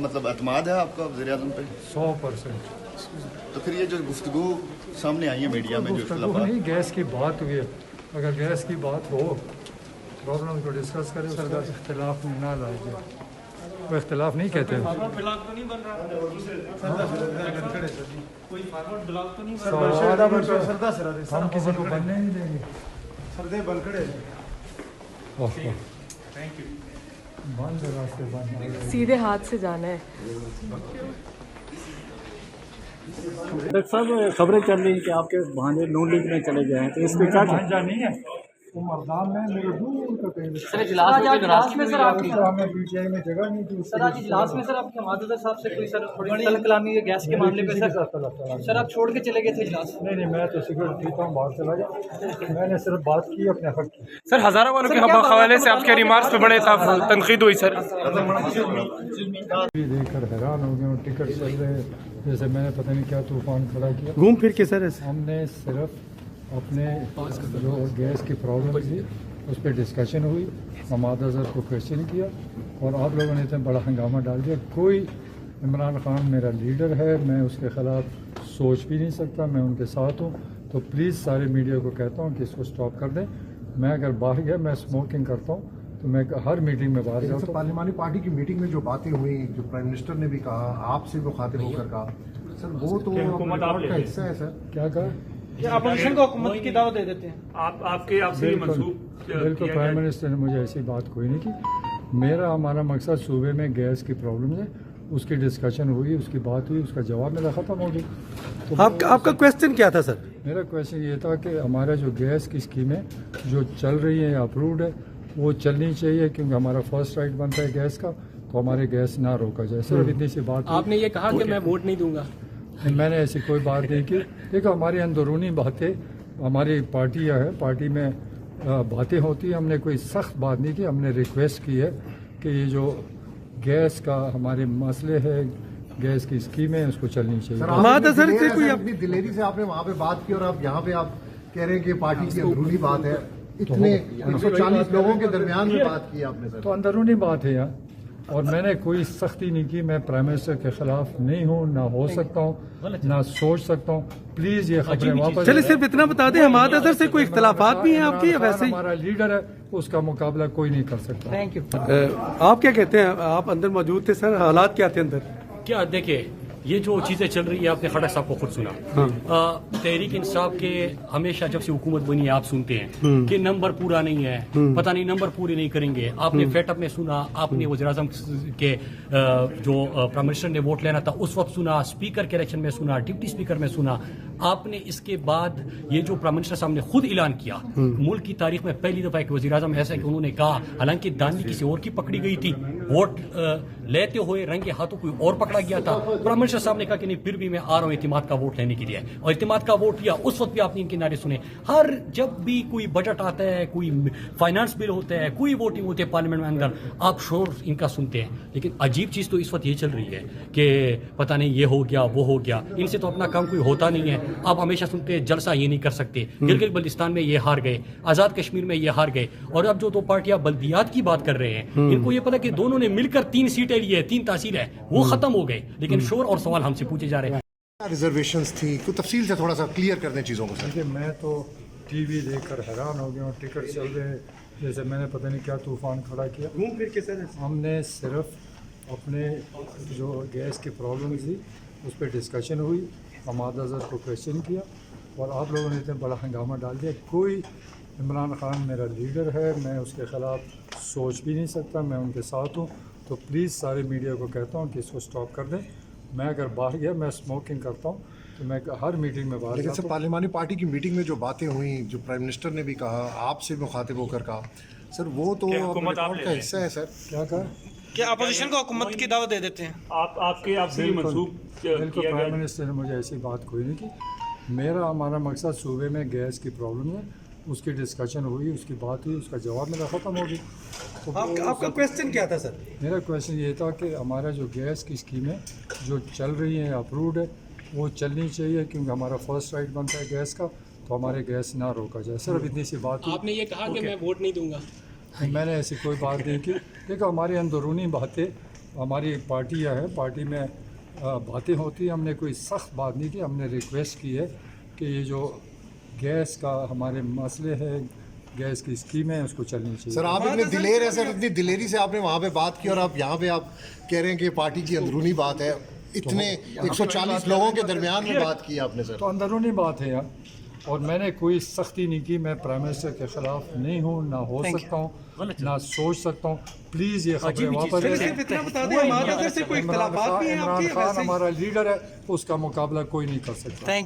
मतलब एतमाद है आपका वज़ीर-ए-आज़म पे? 100%। तो फिर ये जो गुफ्तगू सामने आई है मीडिया में, जो गुफ्तगू नहीं, गैस की बात हुई है। अगर गैस की बात हो, प्रॉब्लम को डिस्कस करें, उसका इख्तिलाफ में ना लाया जाए। वो इख्तिलाफ नहीं कहते हैं। ब्लॉक तो नहीं बन रहा, कोई फॉरवर्ड ब्लॉक तो नहीं बन तो हम किसी को बनने नहीं देंगे। Thank you. बंद रास्ते बंद, सीधे हाथ से जाना है। डॉक्टर साहब, खबरें चल रही हैं कि आपके भांजे नून लीग में चले गए हैं, तो इस पर क्या भांजा नहीं है, वो मर्दान में मेरे दूर तक है। सर इजलास में सर आपकी हमें पीटीआई में जगह नहीं थी। सर आज इजलास में सर आपके हमादुद्दीन साहब से कोई सर थोड़ी तलब कलामी है गैस के मामले पे सर आप छोड़ के चले गए थे इजलास? नहीं, मैं तो सिगरेट पीता हूँ, बाहर चला गया। मैंने सिर्फ बात की अपने हक की। सर हज़ारा वालों के हवाले से आपके रिमार्क्स पे बड़े तनकीद हुई सर। देखकर हैरान हो गया हूँ, टिकट चल रहे हैं जैसे मैंने पता नहीं क्या तूफान खड़ा किया। घूम फिर के सर हमने सिर्फ अपने जो गैस की प्रॉब्लम थी उस पर डिस्कशन हुई, हमाद अजहर को क्वेश्चन किया और आप लोगों ने इतना बड़ा हंगामा डाल दिया। कोई इमरान खान मेरा लीडर है, मैं उसके ख़िलाफ़ सोच भी नहीं सकता, मैं उनके साथ हूँ। तो प्लीज़ सारे मीडिया को कहता हूँ कि इसको स्टॉप कर दें। मैं अगर बाहर गया, मैं स्मोकिंग करता हूँ, तो मैं हर मीटिंग में बाहर जाता हूँ। पार्लिमानी पार्टी की मीटिंग में जो बातें हुई, जो प्राइम मिनिस्टर ने भी कहा, आपसे मुखातिब होकर कहा, सर वो तो का हिस्सा है सर। क्या कहा? अपोजिशन को हुकूमत की दावत दे देते हैं आपसे बिल्कुल प्राइम मिनिस्टर ने मुझे ऐसी बात कोई नहीं की। मेरा हमारा मकसद सूबे में गैस की प्रॉब्लम है, उसकी डिस्कशन हुई, उसकी बात हुई, उसका जवाब मेरा ख़त्म हो गया। तो आपका क्वेश्चन क्या था सर? मेरा क्वेश्चन ये था कि हमारा जो गैस की स्कीमें जो चल रही है या अप्रूव्ड है वो चलनी चाहिए, क्योंकि हमारा फर्स्ट राइट बनता है गैस का, तो हमारे गैस ना रोका जाए। सिर्फ इतनी सी बात। आपने ये कहा कि मैं वोट नहीं दूंगा? मैंने ऐसी कोई बात नहीं की। देखो, हमारी अंदरूनी बातें, हमारी पार्टियाँ है, पार्टी में बातें होती हैं। हमने कोई सख्त बात नहीं की, हमने रिक्वेस्ट की है कि ये जो गैस का हमारे मसले है, गैस की स्कीमें हैं, उसको चलनी चाहिए। सर से कोई अपनी दिलेरी से आपने वहाँ पे बात की और आप यहाँ पे आप कह रहे हैं कि पार्टी की अंदरूनी बात है। इतने 140 लोगों के दरमियान में बात की आपने सर। तो अंदरूनी बात है यार, और मैंने कोई सख्ती नहीं की। मैं प्राइम मिनिस्टर के खिलाफ नहीं हूँ, ना हो सकता हूँ, ना सोच सकता हूँ। प्लीज ये खबरें वापस। चलिए सिर्फ इतना बता दें, हमाद अजहर से कोई इख्तिलाफात भी हैं आपके या वैसे ही? हमारा लीडर है, उसका मुकाबला कोई नहीं कर सकता। Thank you. आप क्या कहते हैं? आप अंदर मौजूद थे सर, हालात क्या थे अंदर? क्या देखिए, ये जो चीज़ें चल रही है आपने खड़क साहब को खुद सुना। तहरीक इंसाफ के हमेशा जब से हुकूमत बनी है आप सुनते हैं कि नंबर पूरा नहीं है, पता नहीं नंबर पूरे नहीं करेंगे। आपने फेटअप में सुना, आपने वज़ीर-ए-आज़म के जो प्राइम मिनिस्टर ने वोट लेना था उस वक्त सुना, स्पीकर के इलेक्शन में सुना, डिप्टी स्पीकर में सुना। आपने इसके बाद ये जो प्राइम मिनिस्टर साहब ने खुद ऐलान किया, मुल्क की तारीख में पहली दफा एक वज़ीर-ए-आज़म ऐसा कि उन्होंने कहा, हालांकि दानी किसी और की पकड़ी गई थी, वोट लेते हुए रंगे हाथों कोई और पकड़ा गया था। प्राइम मिनिस्टर साहब ने कहा कि नहीं, फिर भी मैं आ रहा हूँ इतिमाद का वोट लेने के लिए, और इतिमाद का वोट लिया। उस वक्त भी आपने इनके नारे सुने। हर जब भी कोई बजट आता है, कोई फाइनेंस बिल होता है, कोई वोटिंग होती है पार्लियामेंट में अंदर, आप शोर इनका सुनते हैं। लेकिन अजीब चीज़ तो इस वक्त ये चल रही है कि पता नहीं ये हो गया वो हो गया, इनसे तो अपना काम कोई होता नहीं है। आप हमेशा सुनते हैं जलसा ये नहीं कर सकते, गिलगित बल्तिस्तान में ये हार गए, आज़ाद कश्मीर में ये हार गए, और अब जो दो पार्टियां बल्दियात की बात कर रहे हैं, इनको ये पता कि दोनों ने मिलकर 3 सीटें ली है, 3 तहसील है, वो खत्म हो गए। लेकिन शोर और सवाल हमसे पूछे जा रहे हैं। रिजर्वेशंस थी, तो तफसील से थोड़ा सा क्लियर कर दें चीज़ों को सर। देखिए, मैं तो टीवी देखकर हैरान हो गया हूँ, टिकट चल रहे हैं जैसे मैंने पता नहीं क्या तूफान खड़ा किया। घूम फिर के सर हमने सिर्फ अपने जो गैस की प्रॉब्लम थी उस पर डिस्कशन हुई, हमाद अजहर को क्वेश्चन किया और आप लोगों ने इतना बड़ा हंगामा डाल दिया। कोई इमरान खान मेरा लीडर है, मैं उसके ख़िलाफ़ सोच भी नहीं सकता, मैं उनके साथ हूँ। तो प्लीज़ सारे मीडिया को कहता हूँ कि इसको स्टॉप कर दें। मैं अगर बाहर गया, मैं स्मोकिंग करता हूँ, तो मैं हर मीटिंग में बाहर लेकिन जाता सर पार्लिमानी पार्टी की मीटिंग में जो बातें हुई, जो प्राइम मिनिस्टर ने भी कहा, आपसे मुखातिब होकर कहा, सर वो तो रिकॉर्ड का हिस्सा है सर। क्या कहा? क्या अपोजिशन को हुकूमत की दावत दे देते हैं? आपसे बिल्कुल प्राइम मिनिस्टर ने मुझे ऐसी बात कोई नहीं की। मेरा हमारा मकसद सूबे में गैस की प्रॉब्लम है, उसकी डिस्कशन हुई, उसकी बात हुई, उसका जवाब मेरा ख़त्म हो गया। तो आपका क्वेश्चन क्या था सर? मेरा क्वेश्चन ये था कि हमारा जो गैस की स्कीमें जो चल रही हैं, अप्रूव्ड है, वो चलनी चाहिए, क्योंकि हमारा फर्स्ट राइट बनता है गैस का, तो हमारे गैस ना रोका जाए। सिर्फ इतनी सी बात। आपने ये कहा कि मैं वोट नहीं दूंगा? मैंने ऐसी कोई बात नहीं की। देखो, हमारी अंदरूनी बातें, हमारी एक पार्टी है, पार्टी में बातें होती हैं, हमने कोई सख्त बात नहीं की, हमने रिक्वेस्ट की है कि ये जो गैस का हमारे मसले है, गैस की स्कीम है, उसको चलनी चाहिए। सर आप इतने दिलेर है सर, इतनी दिलेरी से आपने वहाँ पे बात की और आप यहाँ पे आप कह रहे हैं कि पार्टी की अंदरूनी बात है, इतने 140 लोगों के दरमियान में बात की आपने सर। तो अंदरूनी बात है यार, और मैंने कोई सख्ती नहीं की, मैं प्राइम मिनिस्टर के खिलाफ नहीं हूँ, ना हो सकता हूँ, ना सोच सकता हूँ। प्लीज़ ये खबरें वापस इमरान खान हमारा लीडर है, उसका मुकाबला कोई नहीं कर सकता।